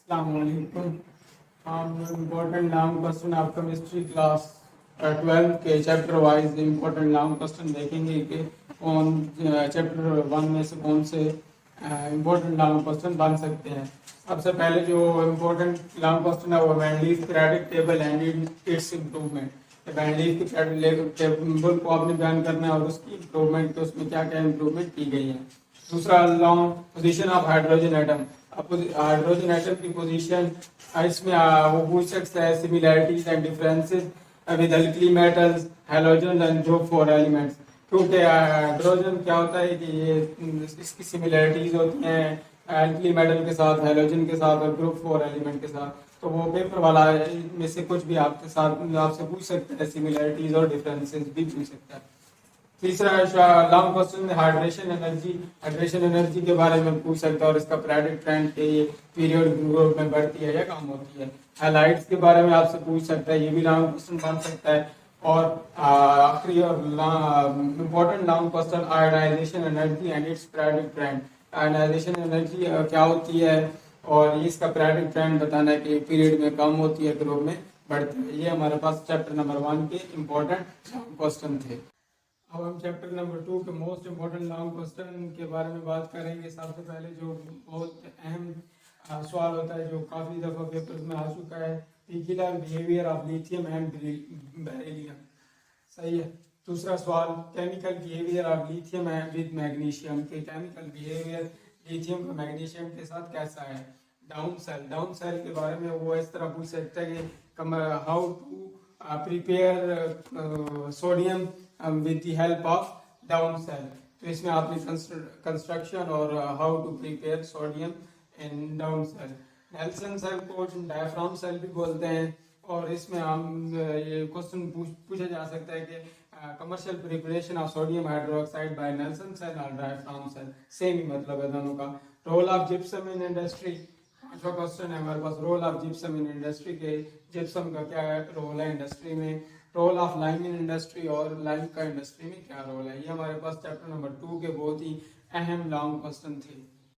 अस्सलामुअलैकुम। हम important long question आप केमिस्ट्री क्लास 12 के chapter wise important long question देखेंगे कि कौन चैप्टर 1 में से कौन से इम्पोर्टेंट लॉन्ग क्वेश्चन बन सकते हैं। सबसे पहले जो इम्पोर्टेंट लॉन्ग क्वेश्चन है वो वैनलीज periodic table and its improvement. वैनलीज की पीरियोडिक टेबल को आपने बयान करना है और उसकी इम्प्रूवमेंट तो उसमें क्या क्या इम्प्रूवमेंट की गई है। दूसरा long position of hydrogen atom. Hydrogen atom की पोजीशन इसमें वो पूछ सकता है similarities and differences with alkali metals halogen and group 4 elements. क्योंकि हाइड्रोजन क्या होता है कि ये इसकी सिमिलैरिटीज होती हैं अल्कली मेटल के साथ, हैलोजन के साथ और ग्रुप 4 एलिमेंट के साथ। तो वो पेपर वाला में से कुछ भी आपके साथ आपसे पूछ सकता है, सिमिलैरिटीज और डिफरेंसेस भी पूछ सकता है। तीसरा लॉन्ग क्वेश्चन में हाइड्रेशन एनर्जी के बारे में पूछ सकता है और इसका पीरियोडिक ट्रेंड के ये पीरियड ग्रुप में बढ़ती है या कम होती है। हैलाइड्स के बारे में आपसे पूछ सकता है, ये भी लॉन्ग क्वेश्चन बन सकता है। और आखिरी और important long question ionisation energy and its periodic trend. Ionisation energy क्या होती है और इसका पीरियोडिक ट्रेंड बताना है कि पीरियड में कम होती है, ग्रुप में बढ़ती है। ये हमारे पास चैप्टर नंबर 1 के इम्पोर्टेंट क्वेश्चन थे। अब हम चैप्टर नंबर 2 के मोस्ट इम्पोर्टेंट लॉन्ग क्वेश्चन के बारे में बात करेंगे। सबसे पहले जो बहुत अहम सवाल होता है जो काफ़ी दफ़ा पेपर्स में आ चुका है, peculiar behaviour of lithium and beryllium. सही है। दूसरा सवाल, chemical behaviour of lithium and with magnesium के केमिकल बिहेवियर लिथियम का मैग्नीशियम के साथ कैसा है। डाउन सेल के बारे में वो इस तरह पूछ सकता है कि how to prepare sodium with the help of down cell। तो इसमें आपने कंस्ट्रक्शन और how to prepare sodium in down cell. Nelson cell को डायफ्राम सेल भी बोलते हैं और इसमें हम ये क्वेश्चन पूछा जा सकता है कि commercial preparation of sodium hydroxide by Nelson cell और डायफ्राम सेल, सेम ही मतलब है दोनों का। Role of gypsum in industry, पांचवा क्वेश्चन है हमारे पास, role of gypsum in industry के जिप्सम का क्या रोल है इंडस्ट्री में। Role of lime in industry और लाइम का इंडस्ट्री में क्या रोल है। ये हमारे पास चैप्टर नंबर 2 के बहुत ही अहम लॉन्ग क्वेश्चन थे।